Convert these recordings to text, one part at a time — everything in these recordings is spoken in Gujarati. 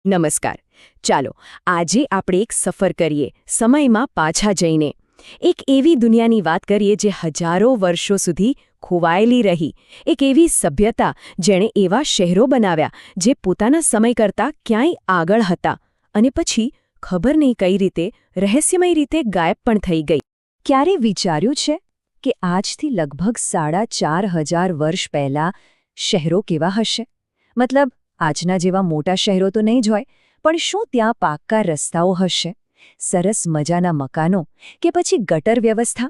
નમસ્કાર. ચાલો આજે આપણે એક સફર કરીએ સમયમાં પાછા જઈને એક એવી દુનિયાની વાત કરીએ જે હજારો વર્ષો સુધી ખોવાયેલી રહી, એક એવી સભ્યતા જેણે એવા શહેરો બનાવ્યા જે પોતાના સમય કરતાં ક્યાંય આગળ હતા અને પછી ખબર નહીં કઈ રીતે રહસ્યમય રીતે ગાયબ પણ થઈ ગઈ. ક્યારે વિચાર્યું છે કે આજથી લગભગ 4,500 વર્ષ પહેલાં શહેરો કેવા હશે? મતલબ આજના જેવા મોટા શહેરો તો નહીં જ હોય, પણ શું ત્યાં પાક્કા રસ્તાઓ હશે, સરસ મજાના મકાનો કે પછી ગટર વ્યવસ્થા?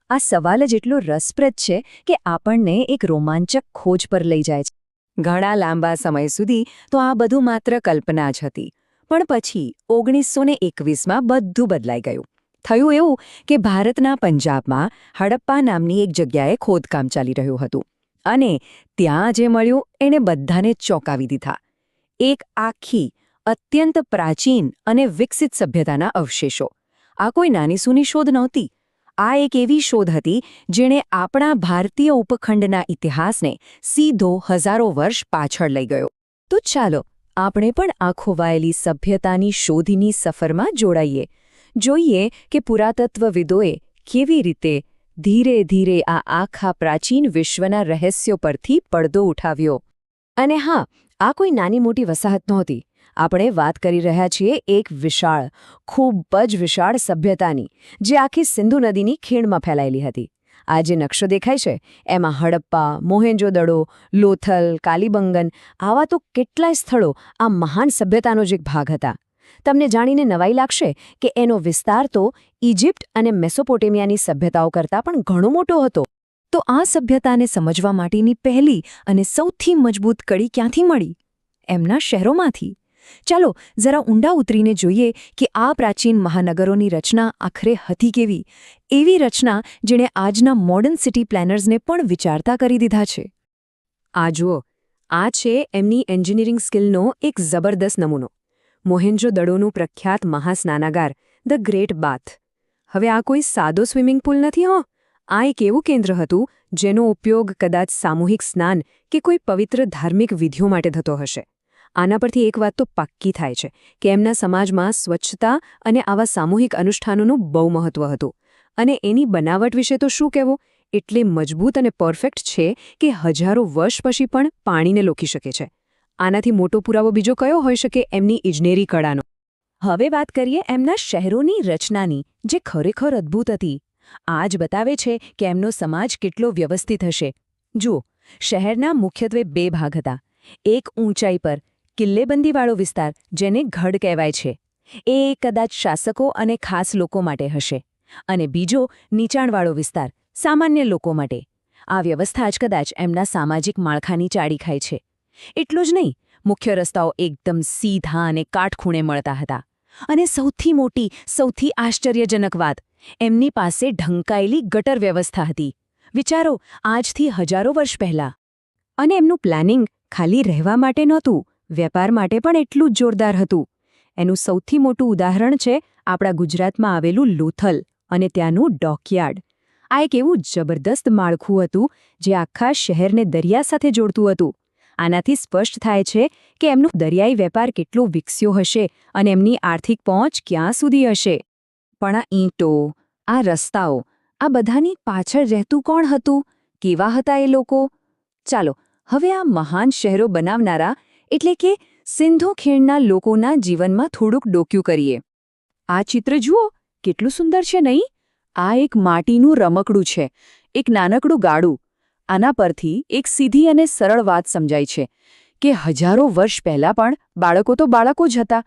આ સવાલ જ એટલો રસપ્રદ છે કે આપણને એક રોમાંચક ખોજ પર લઈ જાય છે. ઘણા લાંબા સમય સુધી તો આ બધું માત્ર કલ્પના જ હતી, પણ પછી 1921માં બધું બદલાઈ ગયું. થયું એવું કે ભારતના પંજાબમાં હડપ્પા નામની એક જગ્યાએ ખોદકામ ચાલી રહ્યું હતું અને ત્યાં જે મળ્યું એણે બધાને ચોંકાવી દીધા. એક આખી અત્યંત પ્રાચીન અને વિકસિત સભ્યતાના અવશેષો. આ કોઈ નાની સૂની શોધ નહોતી. આ એક એવી શોધ હતી જેણે આપણા ભારતીય ઉપખંડના ઇતિહાસને સીધો હજારો વર્ષ પાછળ લઈ ગયો. તો ચાલો આપણે પણ આ ખોવાયેલી સભ્યતાની શોધની સફરમાં જોડાઈએ. જોઈએ કે પુરાતત્વવિદોએ કેવી રીતે ધીરે ધીરે આ આખા પ્રાચીન વિશ્વના રહસ્યો પરથી પડદો ઉઠાવ્યો. અને હા, આ કોઈ નાની મોટી વસાહત નહોતી. આપણે વાત કરી રહ્યા છીએ એક વિશાળ, ખૂબ જ વિશાળ સભ્યતાની, જે આખી સિંધુ નદીની ખીણમાં ફેલાયેલી હતી. આ જે નકશો દેખાય છે એમાં હડપ્પા, મોહેન્જો-દડો, લોથલ, કાલીબંગન આવા તો કેટલાય સ્થળો આ મહાન સભ્યતાનો જ એક ભાગ હતા. તમને જાણીને નવાઈ લાગશે કે એનો વિસ્તાર તો ઇજિપ્ત અને મેસોપોટેમિયાની સભ્યતાઓ કરતાં પણ ઘણો મોટો હતો. તો આ સભ્યતાને સમજવા માટેની પહેલી અને સૌથી મજબૂત કડી ક્યાંથી મળી? એમના શહેરોમાંથી. ચાલો જરા ઊંડા ઉતરીને જોઈએ કે આ પ્રાચીન મહાનગરોની રચના આખરે હતી કેવી, એવી રચના જેણે આજના મોડર્ન સિટી પ્લેનર્સને પણ વિચારતા કરી દીધા છે. આ જુઓ, આ છે એમની એન્જિનિયરિંગ સ્કિલનો એક જબરદસ્ત નમૂનો. મોહેન્જો-દડોનું પ્રખ્યાત મહાસ્નાનાગાર, ધ ગ્રેટ બાથ. હવે આ કોઈ સાદો સ્વિમિંગ પુલ નથી હો. આ એક એવું કેન્દ્ર હતું જેનો ઉપયોગ કદાચ સામૂહિક સ્નાન કે કોઈ પવિત્ર ધાર્મિક વિધિઓ માટે થતો હશે. આના પરથી એક વાત તો પાક્કી થાય છે કે એમના સમાજમાં સ્વચ્છતા અને આવા સામૂહિક અનુષ્ઠાનોનું બહુ મહત્વ હતું. અને એની બનાવટ વિશે તો શું કહેવું, એટલે મજબૂત અને પરફેક્ટ છે કે હજારો વર્ષ પછી પણ પાણીને લોકી શકે છે. આનાથી મોટો પુરાવો બીજો કયો હોઈ શકે એમની ઇજનેરી કળાનો? હવે વાત કરીએ એમના શહેરોની રચનાની, જે ખરેખર અદ્ભુત હતી. આ જ બતાવે છે કે એમનો સમાજ કેટલો વ્યવસ્થિત હશે. જુઓ, શહેરના મુખ્યત્વે 2 ભાગ હતા. એક ઊંચાઈ પર કિલ્લેબંધીવાળો વિસ્તાર, જેને ગઢ કહેવાય છે, એ કદાચ શાસકો અને ખાસ લોકો માટે હશે, અને બીજો નીચાણવાળો વિસ્તાર સામાન્ય લોકો માટે. આ વ્યવસ્થા જ કદાચ એમના સામાજિક માળખાની ચાડી ખાય છે. એટલું જ નહીં, મુખ્ય રસ્તાઓ એકદમ સીધા અને કાટખૂણે મળતા હતા. અને સૌથી મોટી, સૌથી આશ્ચર્યજનક વાત, એમની પાસે ઢંકાયેલી ગટર વ્યવસ્થા હતી. વિચારો, આજથી હજારો વર્ષ પહેલાં. અને એમનું પ્લાનિંગ ખાલી રહેવા માટે નહોતું, વેપાર માટે પણ એટલું જ જોરદાર હતું. એનું સૌથી મોટું ઉદાહરણ છે આપણા ગુજરાતમાં આવેલું લોથલ અને ત્યાંનું ડોકયાર્ડ. આ એક એવું જબરદસ્ત માળખું હતું જે આખા શહેરને દરિયા સાથે જોડતું હતું. આનાથી સ્પષ્ટ થાય છે કે એમનો દરિયાઈ વેપાર કેટલો વિકસ્યો હશે અને એમની આર્થિક પહોંચ ક્યાં સુધી હશે. પણ આ ઈંટો, આ રસ્તાઓ, આ બધાની પાછળ રહેતું કોણ હતું? કેવા હતા એ લોકો? ચાલો હવે આ મહાન શહેરો બનાવનારા એટલે કે સિંધુ ખીણના લોકોના જીવનમાં થોડુંક ડોક્યું કરીએ. આ ચિત્ર જુઓ, કેટલું સુંદર છે નહીં? આ એક માટીનું રમકડું છે, એક નાનકડું ગાડું. આના પરથી એક સીધી અને સરળ વાત સમજાય છે કે હજારો વર્ષ પહેલાં પણ બાળકો તો બાળકો જ હતા.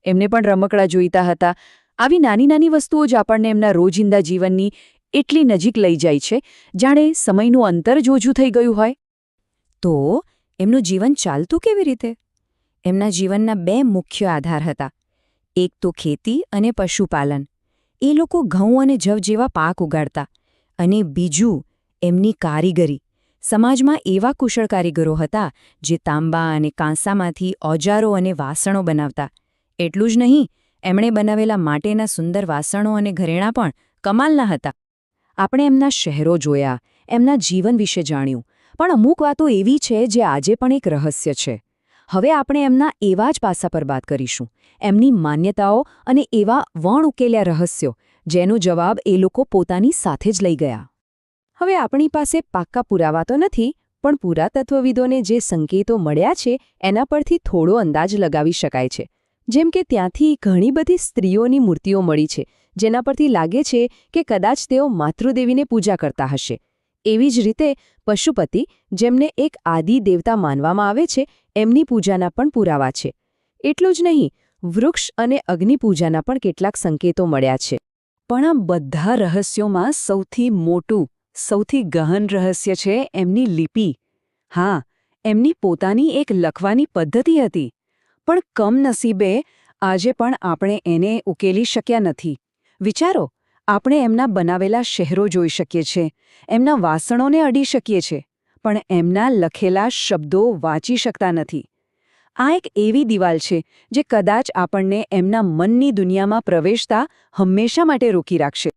એમને પણ રમકડા જોઈતા હતા. આવી નાની નાની વસ્તુઓ જ આપણને એમના રોજિંદા જીવનની એટલી નજીક લઈ જાય છે જાણે સમયનું અંતર જ ઓછું થઈ ગયું હોય. તો એમનું જીવન ચાલતું કેવી રીતે? એમના જીવનના 2 મુખ્ય આધાર હતા. એક તો ખેતી અને પશુપાલન. એ લોકો ઘઉં અને જવ જેવા પાક ઉગાડતા. અને બીજું એમની કારીગરી. સમાજમાં એવા કુશળ કારીગરો હતા જે તાંબા અને કાંસામાંથી ઓજારો અને વાસણો બનાવતા. એટલું જ નહીં, એમણે બનાવેલા માટેના સુંદર વાસણો અને ઘરેણાં પણ કમાલના હતા. આપણે એમના શહેરો જોયા, એમના જીવન વિશે જાણ્યું, પણ અમુક વાતો એવી છે જે આજે પણ એક રહસ્ય છે. હવે આપણે એમના એવા જ પાસા પર વાત કરીશું, એમની માન્યતાઓ અને એવા વણ ઉકેલ્યા રહસ્યો, જેનો જવાબ એ લોકો પોતાની સાથે જ લઈ ગયા. હવે આપણી પાસે પાક્કા પુરાવા તો નથી, પણ પુરાતત્વવિદોને જે સંકેતો મળ્યા છે એના પરથી થોડો અંદાજ લગાવી શકાય છે. જેમ કે ત્યાંથી ઘણી બધી સ્ત્રીઓની મૂર્તિઓ મળી છે, જેના પરથી લાગે છે કે કદાચ તેઓ માતૃદેવીને પૂજા કરતા હશે. એવી જ રીતે પશુપતિ, જેમને એક આદિ દેવતા માનવામાં આવે છે, એમની પૂજાના પણ પુરાવા છે. એટલું જ નહીં, વૃક્ષ અને અગ્નિ પૂજાના પણ કેટલાક સંકેતો મળ્યા છે. પણ આ બધા રહસ્યોમાં સૌથી મોટું, સૌથી ગહન રહસ્ય છે એમની લિપિ. હા, એમની પોતાની એક લખવાની પદ્ધતિ હતી. પણ કમનસીબે આજે પણ આપણે એને ઉકેલી શક્યા નથી. વિચારો, આપણે એમના બનાવેલા શહેરો જોઈ શકીએ છીએ, એમના વાસણોને અડી શકીએ છીએ, પણ એમના લખેલા શબ્દો વાંચી શકતા નથી. આ એક એવી દિવાલ છે જે કદાચ આપણને એમના મનની દુનિયામાં પ્રવેશતા હંમેશા માટે રોકી રાખશે.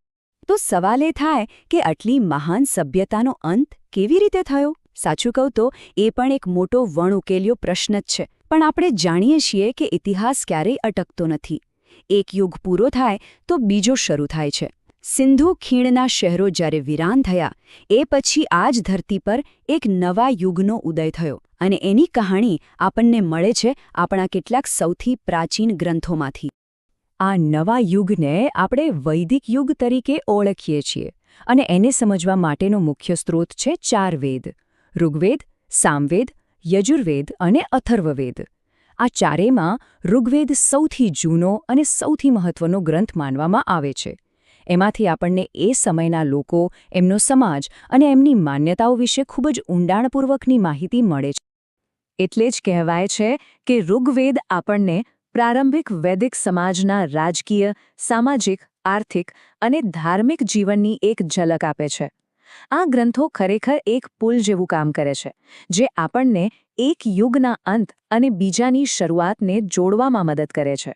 તો સવાલ એ થાય કે આટલી મહાન સભ્યતાનો અંત કેવી રીતે થયો? સાચું કહું તો એ પણ એક મોટો વણ ઉકેલ્યો પ્રશ્ન જ છે. પણ આપણે જાણીએ છીએ કે ઇતિહાસ ક્યારેય અટકતો નથી. એક યુગ પૂરો થાય તો બીજો શરૂ થાય છે. સિંધુ ખીણના શહેરો જ્યારે વિરાન થયા, એ પછી આ જ ધરતી પર એક નવા યુગનો ઉદય થયો. અને એની કહાણી આપણને મળે છે આપણા કેટલાક સૌથી પ્રાચીન ગ્રંથોમાંથી. આ નવા યુગને આપણે વૈદિક યુગ તરીકે ઓળખીએ છીએ. અને એને સમજવા માટેનો મુખ્ય સ્ત્રોત છે 4 વેદ: ઋગ્વેદ, સામવેદ, યજુર્વેદ અને અથર્વવેદ. આ ચારેયમાં ઋગ્વેદ સૌથી જૂનો અને સૌથી મહત્વનો ગ્રંથ માનવામાં આવે છે. એમાંથી આપણને એ સમયના લોકો, એમનો સમાજ અને એમની માન્યતાઓ વિશે ખૂબ જ ઊંડાણપૂર્વકની માહિતી મળે છે. એટલે જ કહેવાય છે કે ઋગ્વેદ આપણને પ્રારંભિક વૈદિક સમાજના રાજકીય, સામાજિક, આર્થિક અને ધાર્મિક જીવનની એક ઝલક આપે છે. આ ગ્રંથો ખરેખર એક પુલ જેવું કામ કરે છે, જે આપણને એક યુગના અંત અને બીજાની શરૂઆતને જોડવામાં મદદ કરે છે.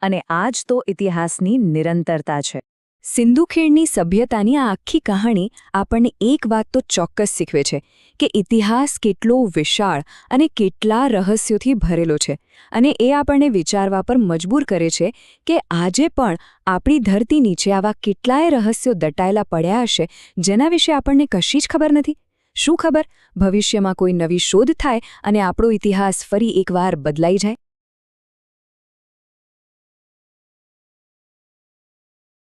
અને આ જ તો ઇતિહાસની નિરંતરતા છે. સિંધુ ખીણની સભ્યતાની આ આખી કહાણી આપણને એક વાત તો ચોક્કસ શીખવે છે કે ઇતિહાસ કેટલો વિશાળ અને કેટલા રહસ્યોથી ભરેલો છે. અને એ આપણને વિચારવા પર મજબૂર કરે છે કે આજે પણ આપણી ધરતી નીચે આવા કેટલાય રહસ્યો દટાયેલા પડ્યા હશે, જેના વિશે આપણને કશી જ ખબર નથી. શું ખબર, ભવિષ્યમાં કોઈ નવી શોધ થાય અને આપણો ઇતિહાસ ફરી એકવાર બદલાઈ જાય.